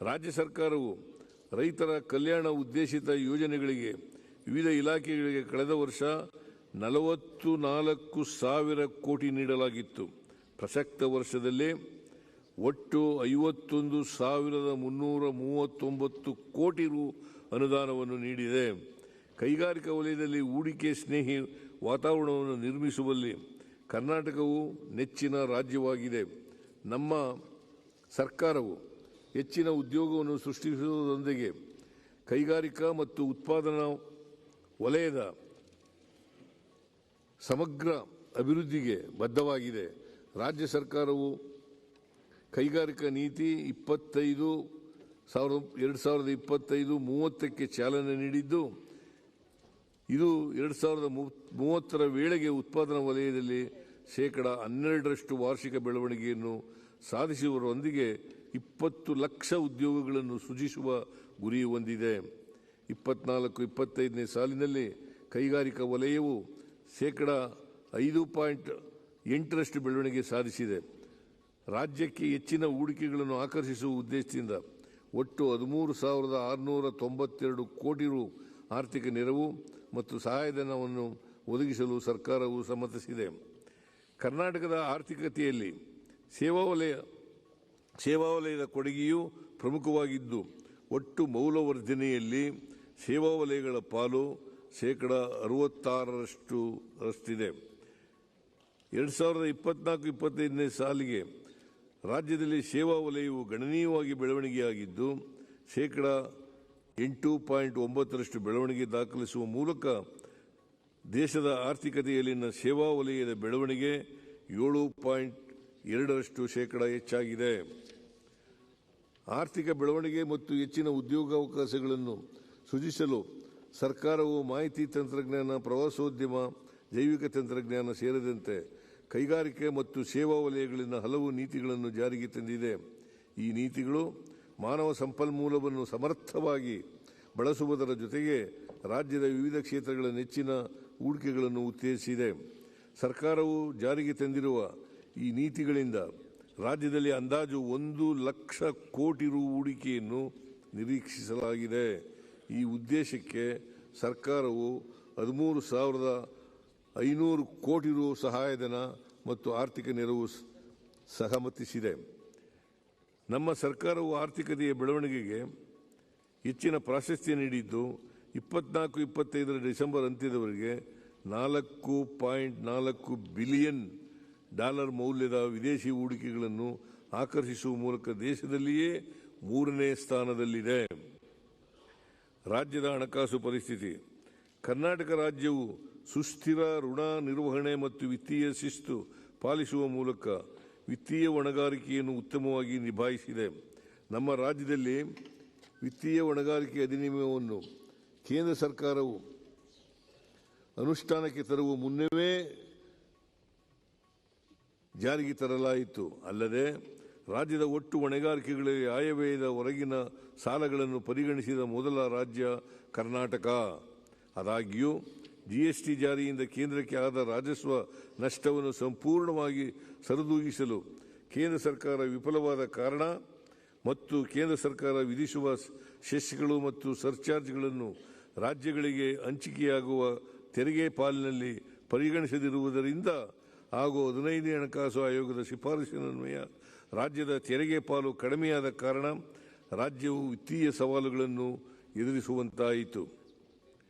ರಾಜ್ಯ ಸರ್ಕಾರವು ರೈತರ ಕಲ್ಯಾಣ ಉದ್ದೇಶಿತ ಯೋಜನೆಗಳಿಗೆ ವಿವಿಧ ಇಲಾಖೆಗಳಿಗೆ ಕಳೆದ ವರ್ಷ 44,000 ಕೋಟಿ ನೀಡಲಾಗಿತ್ತು. ಪ್ರಸಕ್ತ ವರ್ಷದಲ್ಲಿ ಒಟ್ಟು 51,339 ಕೋಟಿ ರು ಅನುದಾನವನ್ನು ನೀಡಿದೆ. ಕೈಗಾರಿಕಾ ವಲಯದಲ್ಲಿ ಹೂಡಿಕೆ ಸ್ನೇಹಿ ವಾತಾವರಣವನ್ನು ನಿರ್ಮಿಸುವಲ್ಲಿ ಕರ್ನಾಟಕವು ನೆಚ್ಚಿನ ರಾಜ್ಯವಾಗಿದೆ. ನಮ್ಮ ಸರ್ಕಾರವು ಹೆಚ್ಚಿನ ಉದ್ಯೋಗವನ್ನು ಸೃಷ್ಟಿಸುವುದರೊಂದಿಗೆ ಕೈಗಾರಿಕಾ ಮತ್ತು ಉತ್ಪಾದನಾ ವಲಯದ ಸಮಗ್ರ ಅಭಿವೃದ್ಧಿಗೆ ಬದ್ಧವಾಗಿದೆ. ರಾಜ್ಯ ಸರ್ಕಾರವು ಕೈಗಾರಿಕಾ ನೀತಿ 2025-30ಕ್ಕೆ ಚಾಲನೆ ನೀಡಿದ್ದು, ಇದು 2030ರ ವೇಳೆಗೆ ಉತ್ಪಾದನಾ ವಲಯದಲ್ಲಿ 12% ವಾರ್ಷಿಕ ಬೆಳವಣಿಗೆಯನ್ನು ಸಾಧಿಸುವುದರೊಂದಿಗೆ 20 ಲಕ್ಷ ಉದ್ಯೋಗಗಳನ್ನು ಸೃಜಿಸುವ ಗುರಿ ಹೊಂದಿದೆ. 24-25ನೇ ಸಾಲಿನಲ್ಲಿ ಕೈಗಾರಿಕಾ ವಲಯವು 5.8% ಬೆಳವಣಿಗೆ ಸಾಧಿಸಿದೆ. ರಾಜ್ಯಕ್ಕೆ ಹೆಚ್ಚಿನ ಹೂಡಿಕೆಗಳನ್ನು ಆಕರ್ಷಿಸುವ ಉದ್ದೇಶದಿಂದ ಒಟ್ಟು 13,692 ಕೋಟಿ ರು ಆರ್ಥಿಕ ನೆರವು ಮತ್ತು ಸಹಾಯಧನವನ್ನು ಒದಗಿಸಲು ಸರ್ಕಾರವು ಸಮ್ಮತಿಸಿದೆ. ಕರ್ನಾಟಕದ ಆರ್ಥಿಕತೆಯಲ್ಲಿ ಸೇವಾ ವಲಯದ ಕೊಡುಗೆಯೂ ಪ್ರಮುಖವಾಗಿದ್ದು, ಒಟ್ಟು ಮೌಲ್ಯವರ್ಧನೆಯಲ್ಲಿ ಸೇವಾ ವಲಯಗಳ ಪಾಲು 66%ರಷ್ಟಿದೆ. 2024-25ನೇ ಸಾಲಿಗೆ ರಾಜ್ಯದಲ್ಲಿ ಸೇವಾ ವಲಯವು ಗಣನೀಯವಾಗಿ ಬೆಳವಣಿಗೆಯಾಗಿದ್ದು, 8.9% ಬೆಳವಣಿಗೆ ದಾಖಲಿಸುವ ಮೂಲಕ ದೇಶದ ಆರ್ಥಿಕತೆಯಲ್ಲಿನ ಸೇವಾ ವಲಯದ ಬೆಳವಣಿಗೆ 7.2% ಹೆಚ್ಚಾಗಿದೆ. ಆರ್ಥಿಕ ಬೆಳವಣಿಗೆ ಮತ್ತು ಹೆಚ್ಚಿನ ಉದ್ಯೋಗಾವಕಾಶಗಳನ್ನು ಸೃಜಿಸಲು ಸರ್ಕಾರವು ಮಾಹಿತಿ ತಂತ್ರಜ್ಞಾನ, ಪ್ರವಾಸೋದ್ಯಮ, ಜೈವಿಕ ತಂತ್ರಜ್ಞಾನ ಸೇರಿದಂತೆ ಕೈಗಾರಿಕೆ ಮತ್ತು ಸೇವಾ ವಲಯಗಳಲ್ಲಿನ ಹಲವು ನೀತಿಗಳನ್ನು ಜಾರಿಗೆ ತಂದಿದೆ. ಈ ನೀತಿಗಳು ಮಾನವ ಸಂಪನ್ಮೂಲವನ್ನು ಸಮರ್ಥವಾಗಿ ಬಳಸುವುದರ ಜೊತೆಗೆ ರಾಜ್ಯದ ವಿವಿಧ ಕ್ಷೇತ್ರಗಳ ನೆಚ್ಚಿನ ಹೂಡಿಕೆಗಳನ್ನು ಉತ್ತೇಜಿಸಿದೆ. ಸರ್ಕಾರವು ಜಾರಿಗೆ ತಂದಿರುವ ಈ ನೀತಿಗಳಿಂದ ರಾಜ್ಯದಲ್ಲಿ ಅಂದಾಜು 1 ಲಕ್ಷ ಕೋಟಿ ರು ಹೂಡಿಕೆಯನ್ನು ನಿರೀಕ್ಷಿಸಲಾಗಿದೆ. ಈ ಉದ್ದೇಶಕ್ಕೆ ಸರ್ಕಾರವು 13,500 ಕೋಟಿ ರು ಸಹಾಯಧನ ಮತ್ತು ಆರ್ಥಿಕ ನೆರವು ಸಹಮತಿಸಿದೆ. ನಮ್ಮ ಸರ್ಕಾರವು ಆರ್ಥಿಕತೆಯ ಬೆಳವಣಿಗೆಗೆ ಹೆಚ್ಚಿನ ಪ್ರಾಶಸ್ತ್ಯ ನೀಡಿದ್ದು, 24-25ರ ಡಿಸೆಂಬರ್ ಅಂತ್ಯದವರೆಗೆ $4.4 ಬಿಲಿಯನ್ ಮೌಲ್ಯದ ವಿದೇಶಿ ಹೂಡಿಕೆಗಳನ್ನು ಆಕರ್ಷಿಸುವ ಮೂಲಕ ದೇಶದಲ್ಲಿಯೇ 3ನೇ ಸ್ಥಾನದಲ್ಲಿದೆ. ರಾಜ್ಯದ ಹಣಕಾಸು ಪರಿಸ್ಥಿತಿ. ಕರ್ನಾಟಕ ರಾಜ್ಯವು ಸುಸ್ಥಿರ ಋಣ ನಿರ್ವಹಣೆ ಮತ್ತು ವಿತ್ತೀಯ ಶಿಸ್ತು ಪಾಲಿಸುವ ಮೂಲಕ ವಿತ್ತೀಯ ಹೊಣೆಗಾರಿಕೆಯನ್ನು ಉತ್ತಮವಾಗಿ ನಿಭಾಯಿಸಿದೆ. ನಮ್ಮ ರಾಜ್ಯದಲ್ಲಿ ವಿತ್ತೀಯ ಹೊಣೆಗಾರಿಕೆ ಅಧಿನಿಯಮವನ್ನು ಕೇಂದ್ರ ಸರ್ಕಾರವು ಅನುಷ್ಠಾನಕ್ಕೆ ತರುವ ಮುನ್ನವೇ ಜಾರಿಗೆ ತರಲಾಯಿತು. ಅಲ್ಲದೆ ರಾಜ್ಯದ ಒಟ್ಟು ಹೊಣೆಗಾರಿಕೆಗಳಲ್ಲಿ ಆಯವ್ಯಯದ ಹೊರಗಿನ ಸಾಲಗಳನ್ನು ಪರಿಗಣಿಸಿದ ಮೊದಲ ರಾಜ್ಯ ಕರ್ನಾಟಕ. ಆದಾಗ್ಯೂ ಜಿಎಸ್ಟಿ ಜಾರಿಯಿಂದ ಕೇಂದ್ರಕ್ಕೆ ಆದ ರಾಜಸ್ವ ನಷ್ಟವನ್ನು ಸಂಪೂರ್ಣವಾಗಿ ಸರಿದೂಗಿಸಲು ಕೇಂದ್ರ ಸರ್ಕಾರ ವಿಫಲವಾದ ಕಾರಣ ಮತ್ತು ಕೇಂದ್ರ ಸರ್ಕಾರ ವಿಧಿಸುವ ಸೆಸ್ಗಳು ಮತ್ತು ಸರ್ಚಾರ್ಜ್ಗಳನ್ನು ರಾಜ್ಯಗಳಿಗೆ ಹಂಚಿಕೆಯಾಗುವ ತೆರಿಗೆ ಪಾಲಿನಲ್ಲಿ ಪರಿಗಣಿಸದಿರುವುದರಿಂದ ಹಾಗೂ 15ನೇ ಹಣಕಾಸು ಆಯೋಗದ ಶಿಫಾರಸಿನನ್ವಯ ರಾಜ್ಯದ ತೆರಿಗೆ ಪಾಲು ಕಡಿಮೆಯಾದ ಕಾರಣ ರಾಜ್ಯವು ವಿತ್ತೀಯ ಸವಾಲುಗಳನ್ನು ಎದುರಿಸುವಂತಾಯಿತು.